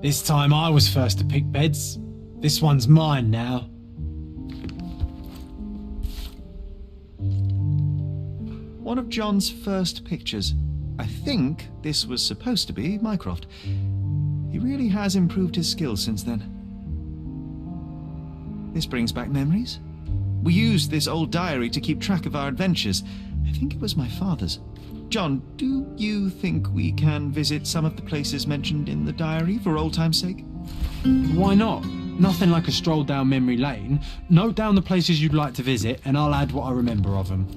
This time I was first to pick beds. This one's mine now. One of John's first pictures. I think this was supposed to be Mycroft. He really has improved his skills since then. This brings back memories. We used this old diary to keep track of our adventures. I think it was my father's. John, do you think we can visit some of the places mentioned in the diary for old time's sake? Why not? Nothing like a stroll down memory lane. Note down the places you'd like to visit and I'll add what I remember of them.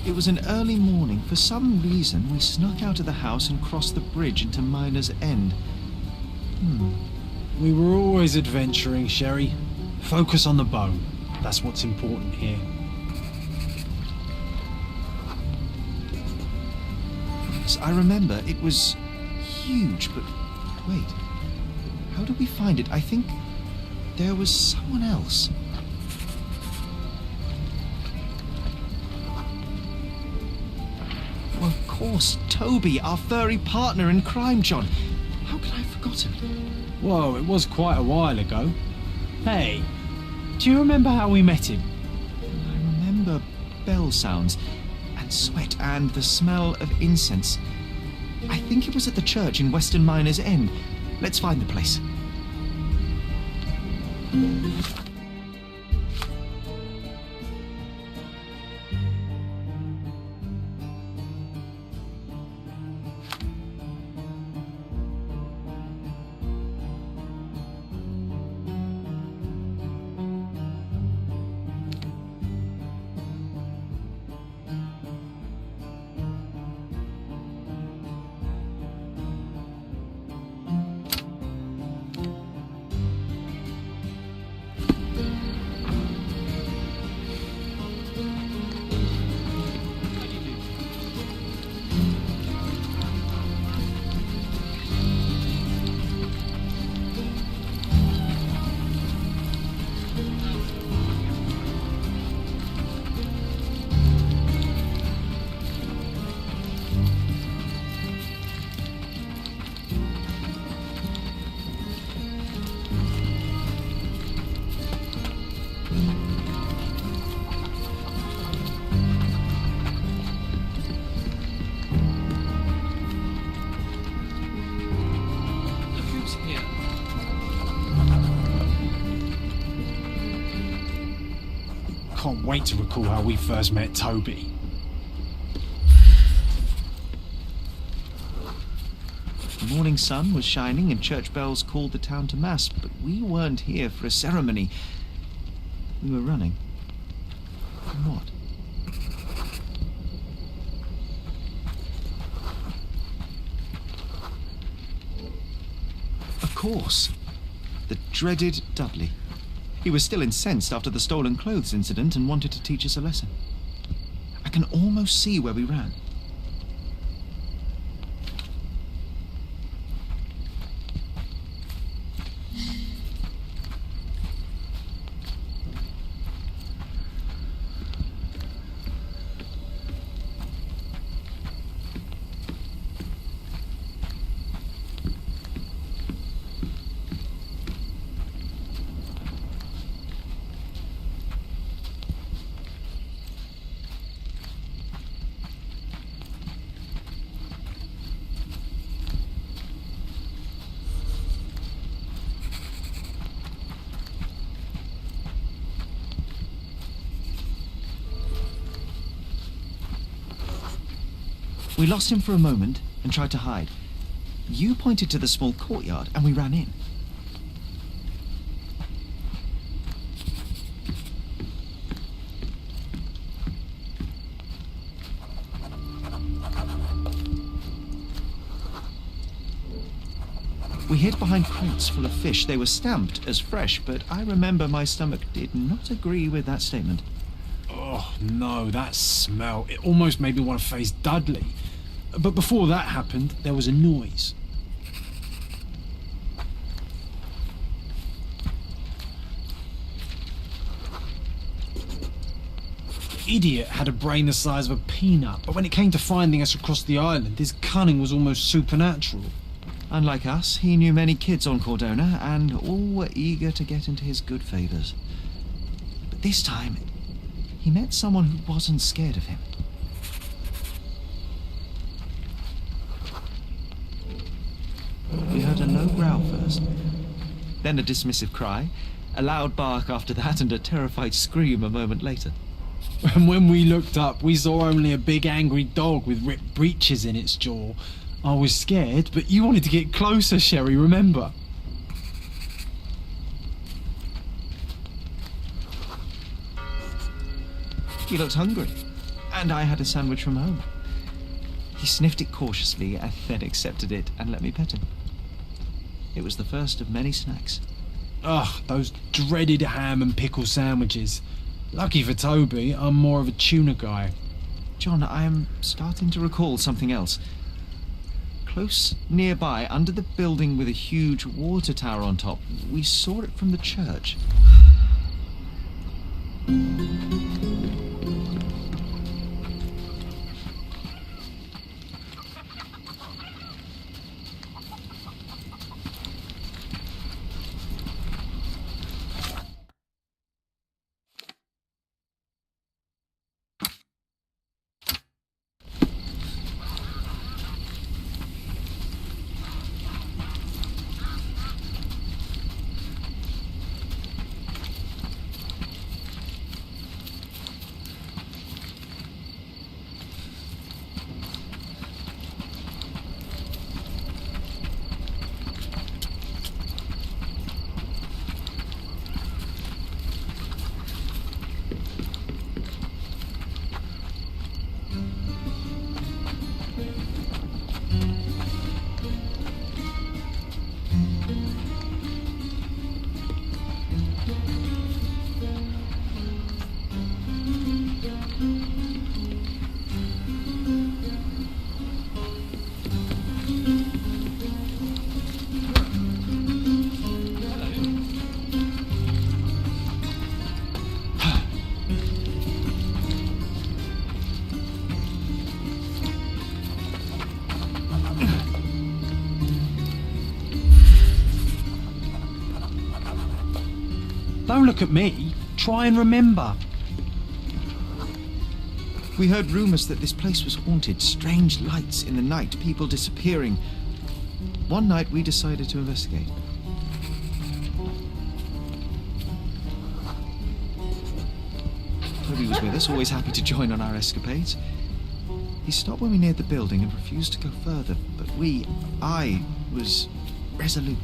It was an early morning. For some reason, we snuck out of the house and crossed the bridge into Miner's End. We were always adventuring, Sherry. Focus on the bow. That's what's important here. Yes, I remember. It was huge, but wait. How did we find it? I think there was someone else. Well, of course, Toby, our furry partner in crime, John. How could I have forgotten? Whoa, it was quite a while ago. Hey, do you remember how we met him? I remember bell sounds and sweat and the smell of incense. I think it was at the church in Western Miner's End. Let's find the place. Can't wait to recall how we first met Toby. The morning sun was shining and church bells called the town to mass, but we weren't here for a ceremony. We were running. From what? Of course. The dreaded Dudley. He was still incensed after the stolen clothes incident and wanted to teach us a lesson. I can almost see where we ran. We lost him for a moment and tried to hide. You pointed to the small courtyard and we ran in. We hid behind crates full of fish. They were stamped as fresh, but I remember my stomach did not agree with that statement. Oh no, that smell. It almost made me want to face Dudley. But before that happened, there was a noise. The idiot had a brain the size of a peanut, but when it came to finding us across the island, his cunning was almost supernatural. Unlike us, he knew many kids on Cordona, and all were eager to get into his good favours. But this time, he met someone who wasn't scared of him. We heard a low growl first, then a dismissive cry, a loud bark after that, and a terrified scream a moment later. And when we looked up, we saw only a big angry dog with ripped breeches in its jaw. I was scared, but you wanted to get closer, Sherry, remember? He looked hungry, and I had a sandwich from home. He sniffed it cautiously and then accepted it and let me pet him. It was the first of many snacks. Ugh, those dreaded ham and pickle sandwiches. Lucky for Toby, I'm more of a tuna guy. John, I am starting to recall something else. Close nearby, under the building with a huge water tower on top, we saw it from the church. Don't look at me. Try and remember. We heard rumours that this place was haunted, strange lights in the night, people disappearing. One night we decided to investigate. Toby was with us, always happy to join on our escapades. He stopped when we neared the building and refused to go further, but I was resolute.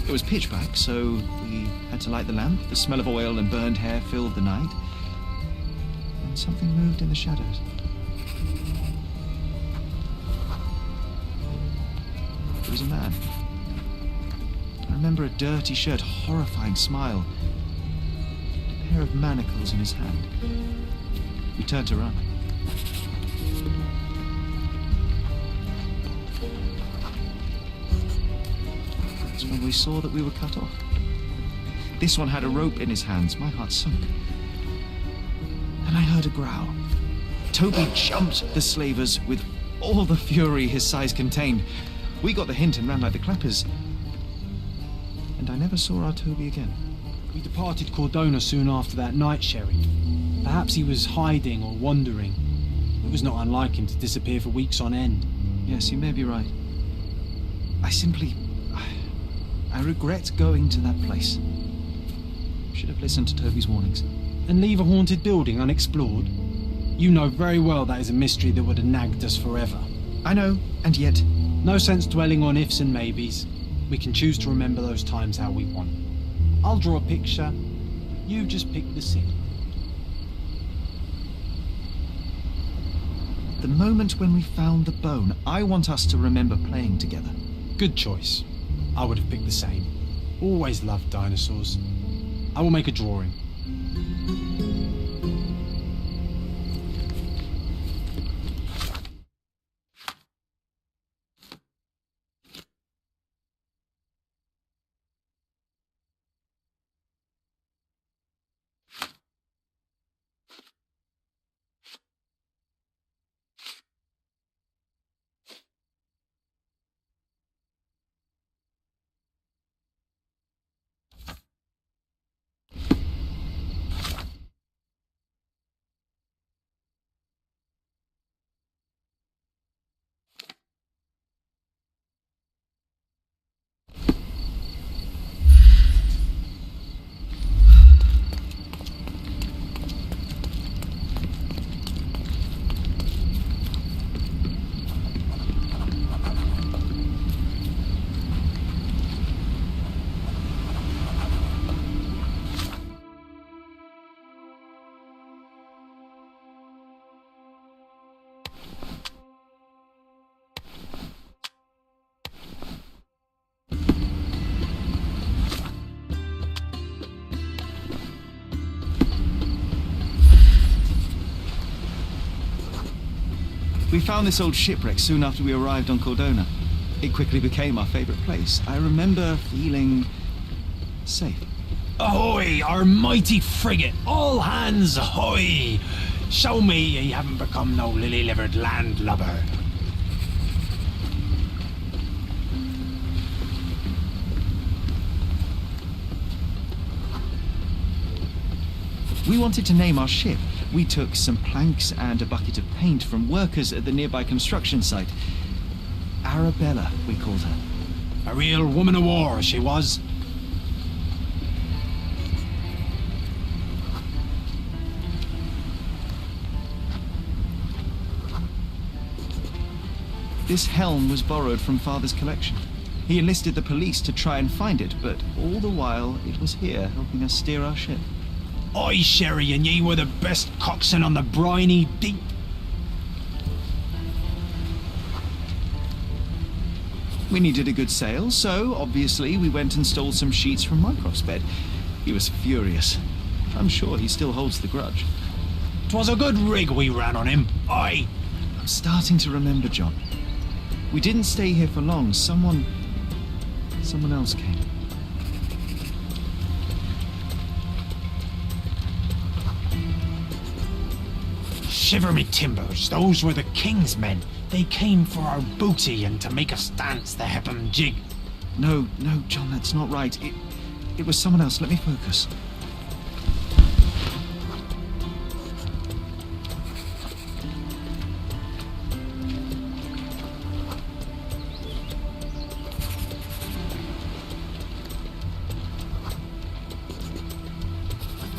It was pitch black, so we had to light the lamp. The smell of oil and burned hair filled the night. And something moved in the shadows. It was a man. I remember a dirty shirt, horrifying smile, a pair of manacles in his hand. We turned to run. That's when we saw that we were cut off. This one had a rope in his hands. My heart sunk. Then I heard a growl. Toby jumped the slavers with all the fury his size contained. We got the hint and ran like the clappers. And I never saw our Toby again. We departed Cordona soon after that night, Sherry. Perhaps he was hiding or wandering. It was not unlike him to disappear for weeks on end. Yes, you may be right. I regret going to that place. Should have listened to Toby's warnings. And leave a haunted building unexplored? You know very well that is a mystery that would have nagged us forever. I know, and yet... No sense dwelling on ifs and maybes. We can choose to remember those times how we want. I'll draw a picture. You just pick the scene. The moment when we found the bone, I want us to remember playing together. Good choice. I would have picked the same. Always loved dinosaurs. I will make a drawing. We found this old shipwreck soon after we arrived on Cordona. It quickly became our favourite place. I remember feeling safe. Ahoy, our mighty frigate! All hands ahoy! Show me ye haven't become no lily-livered landlubber. We wanted to name our ship. We took some planks and a bucket of paint from workers at the nearby construction site. Arabella, we called her. A real woman of war, she was. This helm was borrowed from Father's collection. He enlisted the police to try and find it, but all the while it was here helping us steer our ship. Aye, Sherry, and ye were the best coxswain on the briny deep. We needed a good sail, so obviously we went and stole some sheets from Mycroft's bed. He was furious. I'm sure he still holds the grudge. 'Twas a good rig we ran on him. Aye. I'm starting to remember, John. We didn't stay here for long. Someone else came. Shiver me timbers, those were the king's men. They came for our booty and to make us dance the Hepham jig. No, John, that's not right. It was someone else. Let me focus.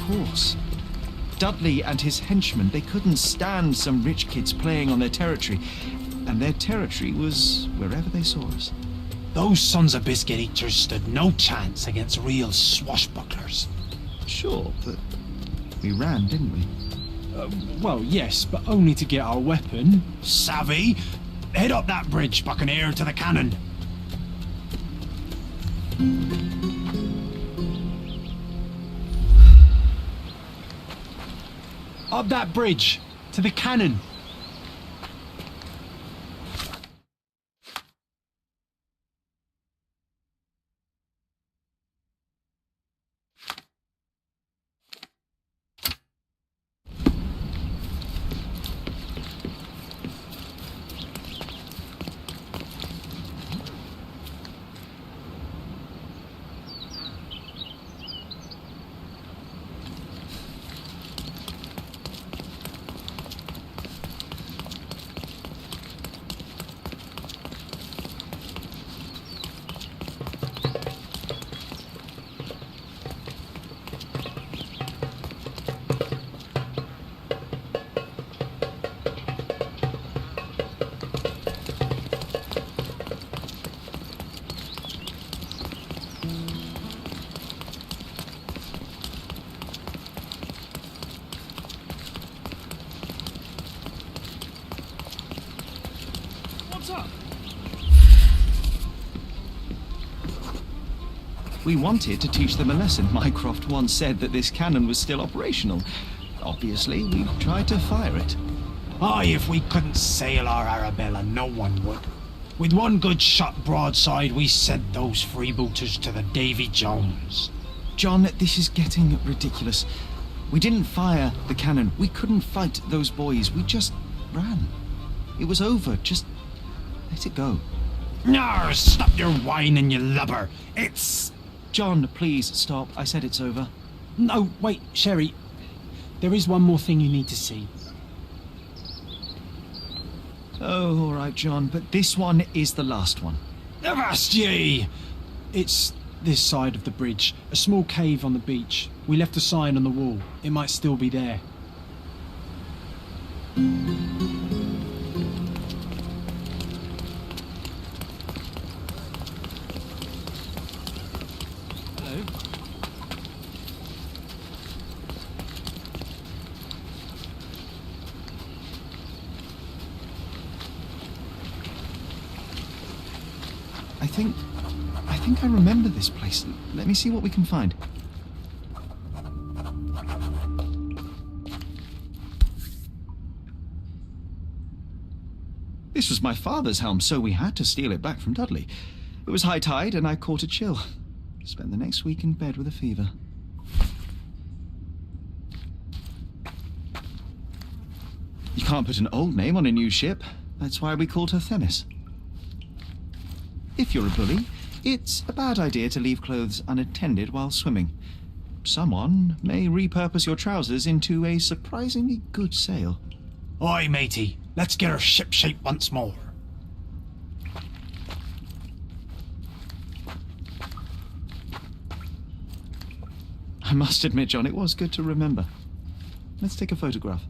course. Dudley and his henchmen, they couldn't stand some rich kids playing on their territory. And their territory was wherever they saw us. Those sons of biscuit eaters stood no chance against real swashbucklers. Sure, but we ran, didn't we? Well, yes, but only to get our weapon. Savvy? Head up that bridge, buccaneer, to the cannon. Up that bridge, to the cannon. We wanted to teach them a lesson. Mycroft once said that this cannon was still operational. Obviously, we tried to fire it. Aye, if we couldn't sail our Arabella, no one would. With one good shot broadside, we sent those freebooters to the Davy Jones. John, this is getting ridiculous. We didn't fire the cannon. We couldn't fight those boys. We just ran. It was over. Just let it go. No, stop your whining, you lubber. It's... John, please stop. I said it's over. No, wait, Sherry. There is one more thing you need to see. Oh, all right, John, but this one is the last one. Avast ye! It's this side of the bridge. A small cave on the beach. We left a sign on the wall. It might still be there. I think I remember this place. Let me see what we can find. This was my father's helm, so we had to steal it back from Dudley. It was high tide and I caught a chill. Spent the next week in bed with a fever. You can't put an old name on a new ship. That's why we called her Themis. If you're a bully, it's a bad idea to leave clothes unattended while swimming. Someone may repurpose your trousers into a surprisingly good sail. Oi, matey, let's get her shipshape once more. I must admit, John, it was good to remember. Let's take a photograph.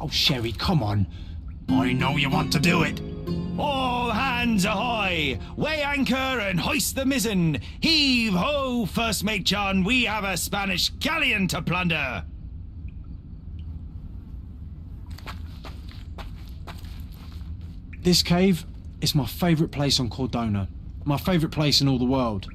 Oh, Sherry, come on. I know you want to do it. All hands ahoy! Weigh anchor and hoist the mizzen! Heave ho, First Mate John! We have a Spanish galleon to plunder! This cave is my favourite place on Cordona. My favourite place in all the world.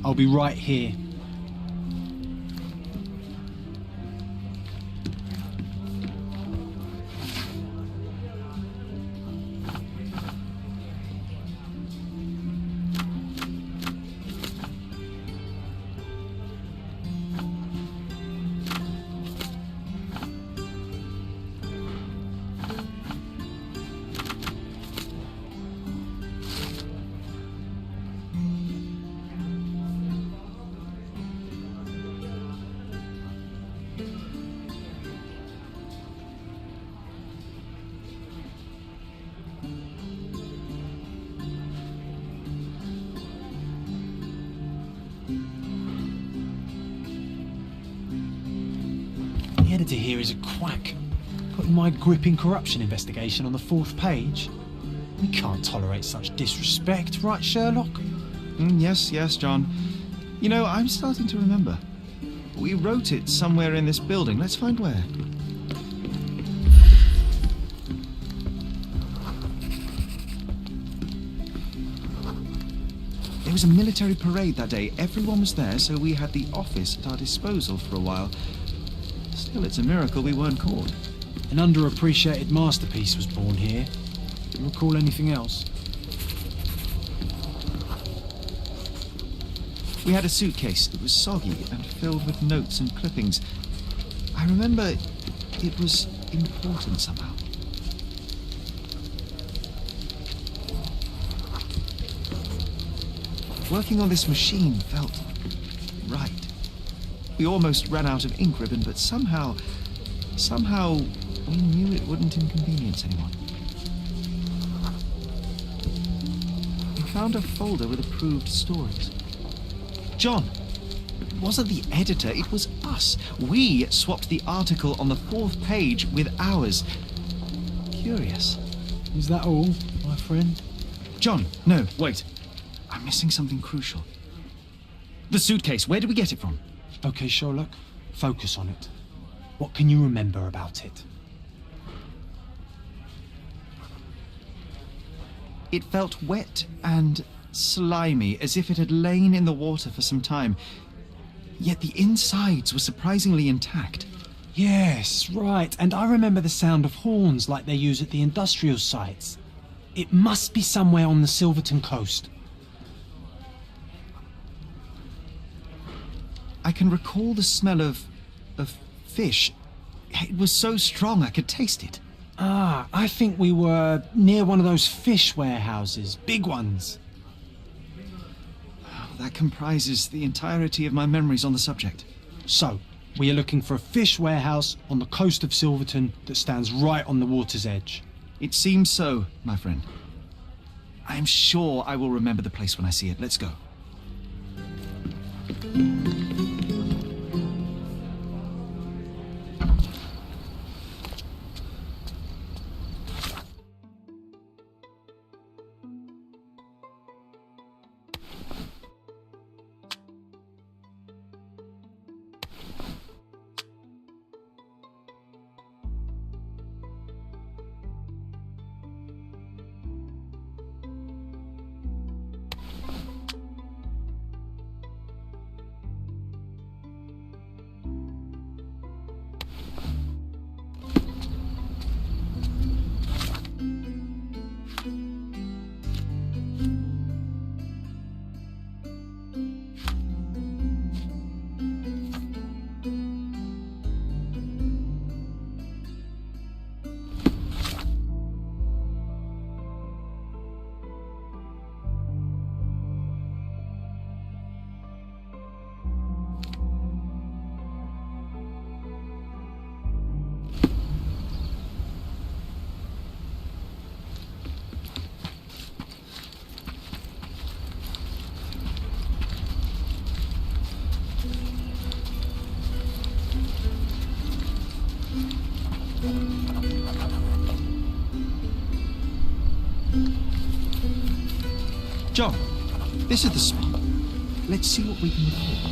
I'll be right here. The editor here is a quack, putting my gripping corruption investigation on the 4th page. We can't tolerate such disrespect, right, Sherlock? Yes, John. You know, I'm starting to remember. We wrote it somewhere in this building. Let's find where. There was a military parade that day. Everyone was there, so we had the office at our disposal for a while. Still, it's a miracle we weren't caught. An underappreciated masterpiece was born here. Do you recall anything else? We had a suitcase. It was soggy and filled with notes and clippings. I remember it was important somehow. Working on this machine felt right. We almost ran out of ink ribbon, but somehow we knew it wouldn't inconvenience anyone. We found a folder with approved stories. John, it wasn't the editor, it was us. We swapped the article on the 4th page with ours. Curious. Is that all, my friend? John, no, wait. I'm missing something crucial. The suitcase, where did we get it from? Okay, Sherlock, focus on it. What can you remember about it? It felt wet and slimy, as if it had lain in the water for some time. Yet the insides were surprisingly intact. Yes, right. And I remember the sound of horns like they use at the industrial sites. It must be somewhere on the Silverton coast. I can recall the smell of fish. It was so strong I could taste it. Ah, I think we were near one of those fish warehouses, big ones. That comprises the entirety of my memories on the subject. So, we are looking for a fish warehouse on the coast of Silverton that stands right on the water's edge. It seems so, my friend. I am sure I will remember the place when I see it. Let's go. John, this is the spot. Let's see what we can record.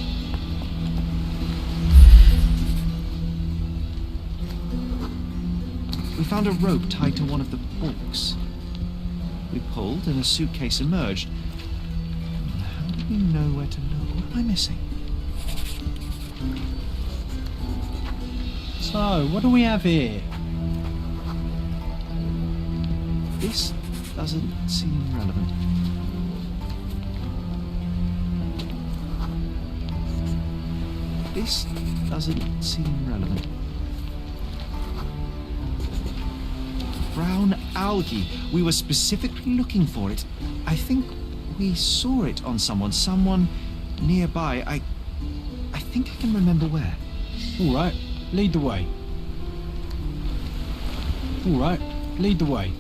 We found a rope tied to one of the forks. We pulled and a suitcase emerged. How did we know where to look? What am I missing? So, what do we have here? This doesn't seem relevant. This doesn't seem relevant. Brown algae. We were specifically looking for it. I think we saw it on someone nearby. I think I can remember where. All right, lead the way. All right, lead the way.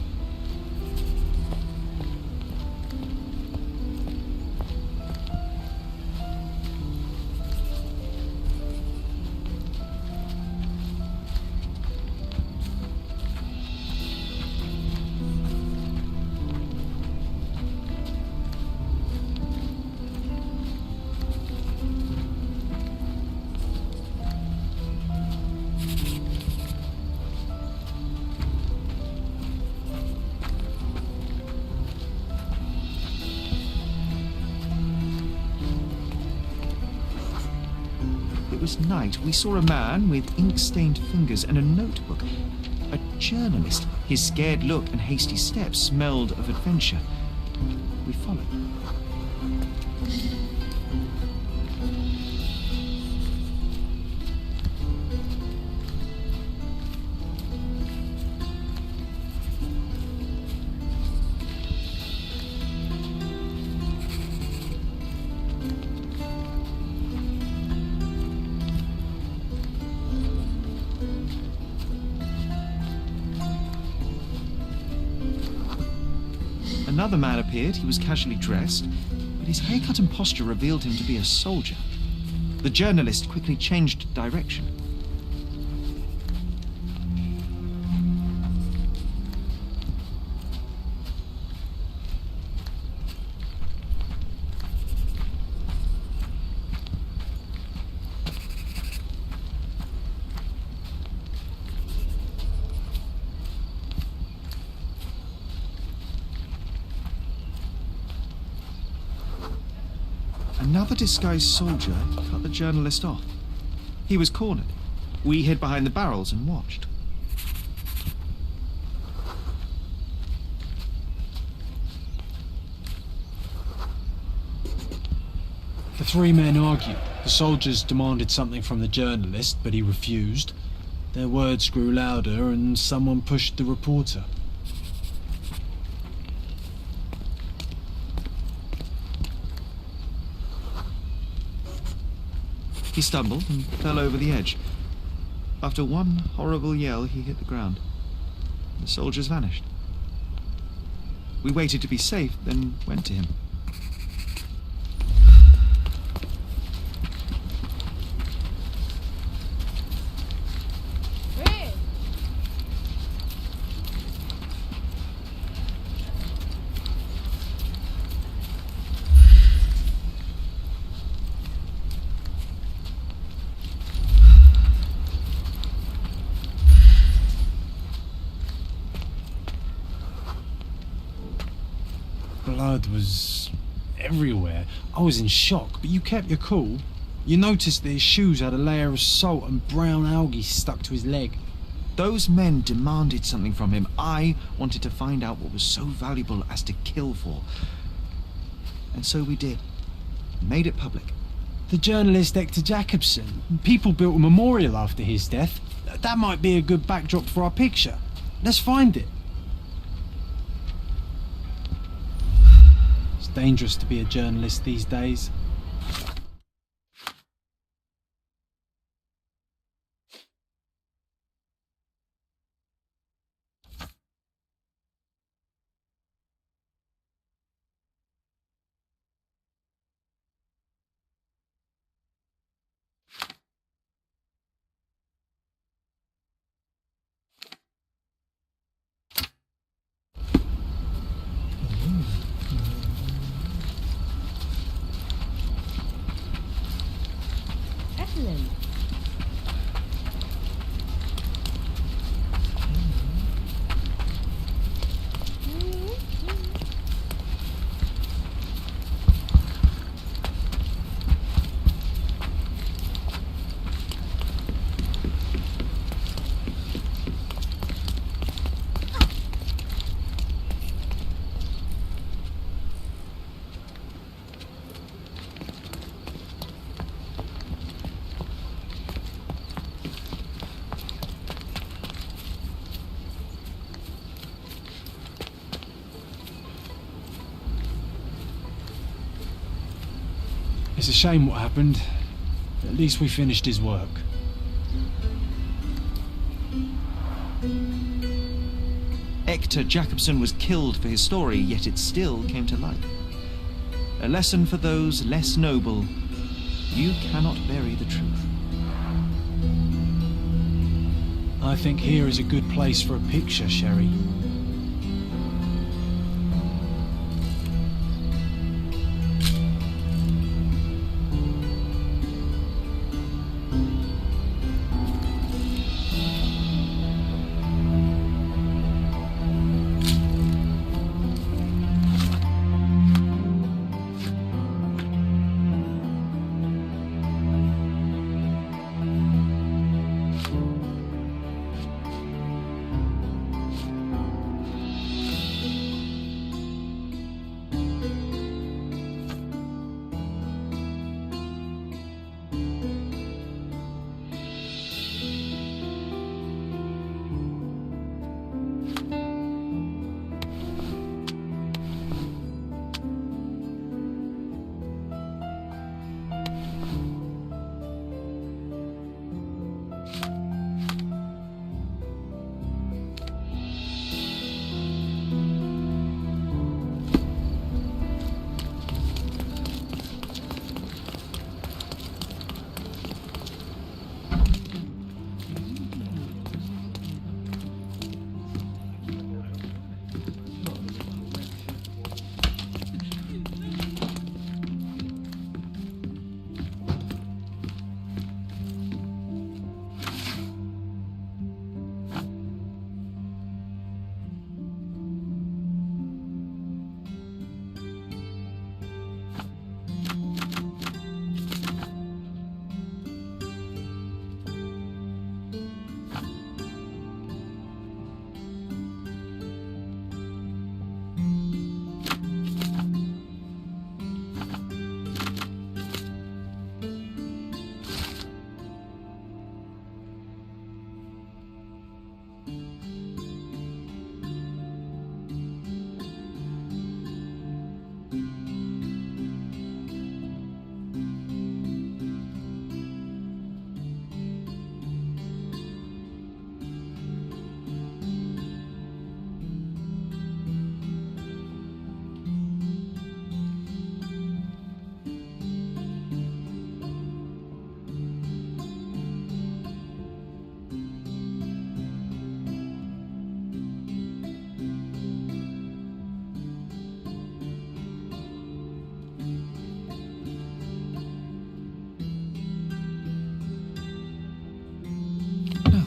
It was night. We saw a man with ink-stained fingers and a notebook. A journalist. His scared look and hasty steps smelled of adventure. We followed. Another man appeared. He was casually dressed, but his haircut and posture revealed him to be a soldier. The journalist quickly changed direction. Another disguised soldier cut the journalist off. He was cornered. We hid behind the barrels and watched. The three men argued. The soldiers demanded something from the journalist, but he refused. Their words grew louder and someone pushed the reporter. He stumbled and fell over the edge. After one horrible yell, he hit the ground. The soldiers vanished. We waited to be safe, then went to him. Blood was everywhere. I was in shock, but you kept your cool. You noticed that his shoes had a layer of salt and brown algae stuck to his leg. Those men demanded something from him. I wanted to find out what was so valuable as to kill for. And so we did. Made it public. The journalist Hector Jacobson. People built a memorial after his death. That might be a good backdrop for our picture. Let's find it. It's dangerous to be a journalist these days. Excellent. It's a shame what happened. At least we finished his work. Hector Jacobson was killed for his story, yet it still came to light. A lesson for those less noble. You cannot bury the truth. I think here is a good place for a picture, Sherry.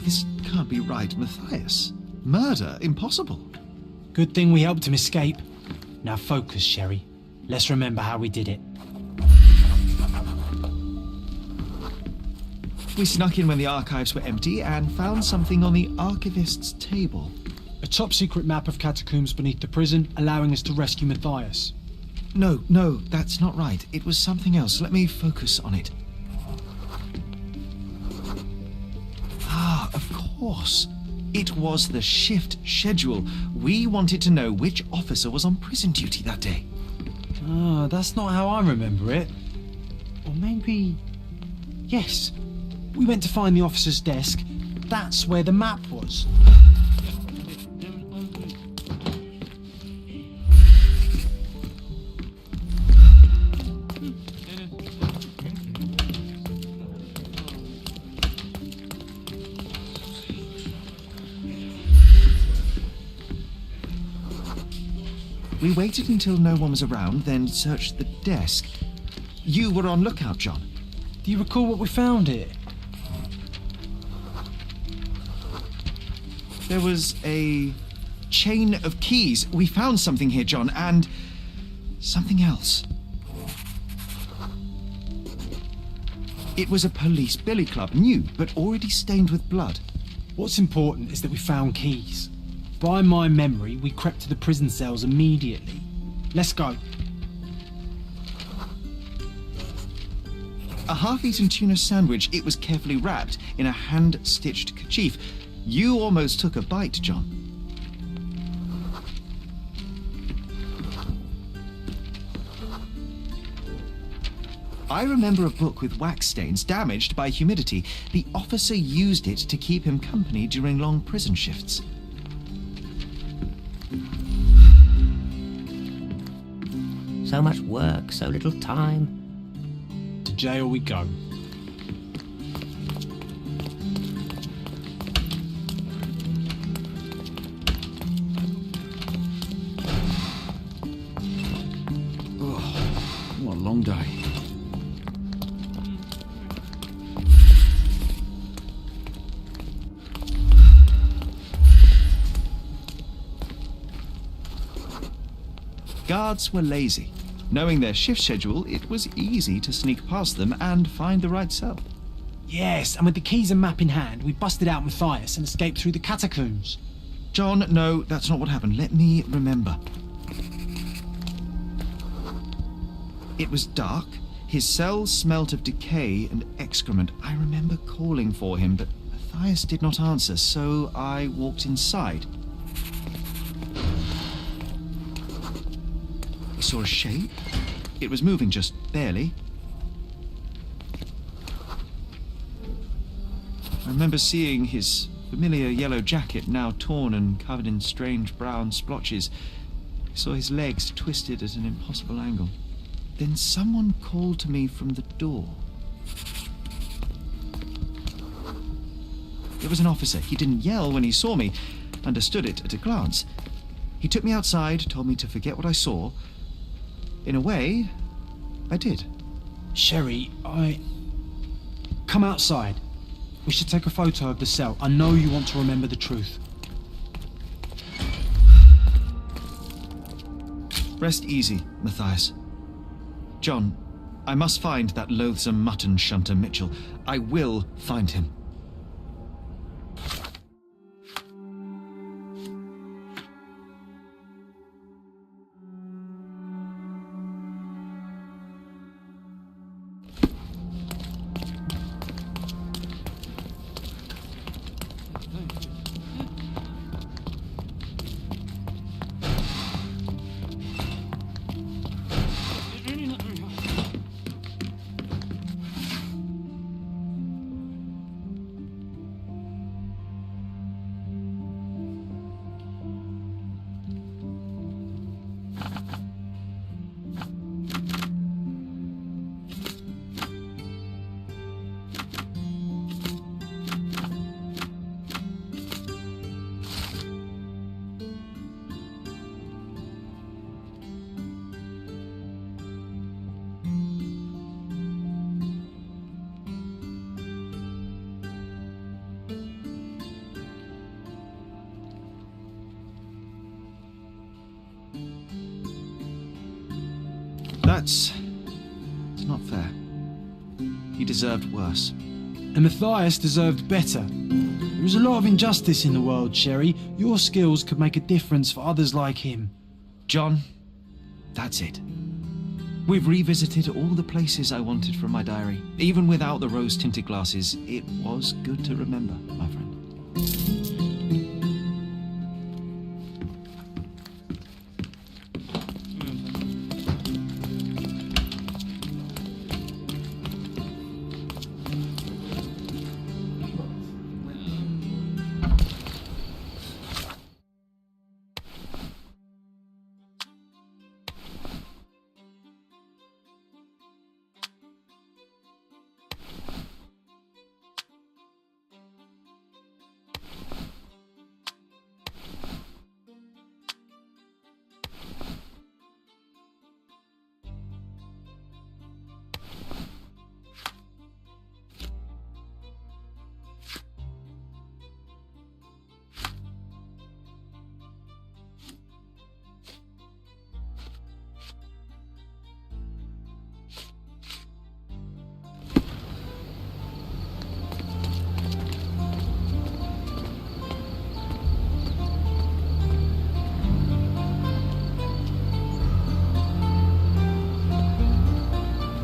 This can't be right, Matthias. Murder? Impossible. Good thing we helped him escape. Now focus, Sherry. Let's remember how we did it. We snuck in when the archives were empty and found something on the archivist's table. A top-secret map of catacombs beneath the prison, allowing us to rescue Matthias. No, that's not right. It was something else. Let me focus on it. Ah, of course. It was the shift schedule. We wanted to know which officer was on prison duty that day. Ah, that's not how I remember it. Or maybe... Yes. We went to find the officer's desk. That's where the map was. We waited until no one was around, then searched the desk. You were on lookout, John. Do you recall what we found here? There was a chain of keys. We found something here, John, and something else. It was a police billy club, new, but already stained with blood. What's important is that we found keys. By my memory, we crept to the prison cells immediately. Let's go. A half-eaten tuna sandwich. It was carefully wrapped in a hand-stitched kerchief. You almost took a bite, John. I remember a book with wax stains damaged by humidity. The officer used it to keep him company during long prison shifts. So much work, so little time. To jail we go. What a long day. Guards were lazy. Knowing their shift schedule, it was easy to sneak past them and find the right cell. Yes, and with the keys and map in hand, we busted out Matthias and escaped through the catacombs. John, no, that's not what happened. Let me remember. It was dark. His cell smelt of decay and excrement. I remember calling for him, but Matthias did not answer, so I walked inside. I saw a shape. It was moving just barely. I remember seeing his familiar yellow jacket, now torn and covered in strange brown splotches. I saw his legs twisted at an impossible angle. Then someone called to me from the door. It was an officer. He didn't yell when he saw me. Understood it at a glance. He took me outside, told me to forget what I saw. In a way, I did. Sherry, Come outside. We should take a photo of the cell. I know you want to remember the truth. Rest easy, Matthias. John, I must find that loathsome mutton shunter Mitchell. I will find him. It's not fair. He deserved worse. And Matthias deserved better. There is a lot of injustice in the world, Sherry. Your skills could make a difference for others like him. John, that's it. We've revisited all the places I wanted from my diary. Even without the rose-tinted glasses, it was good to remember, my friend.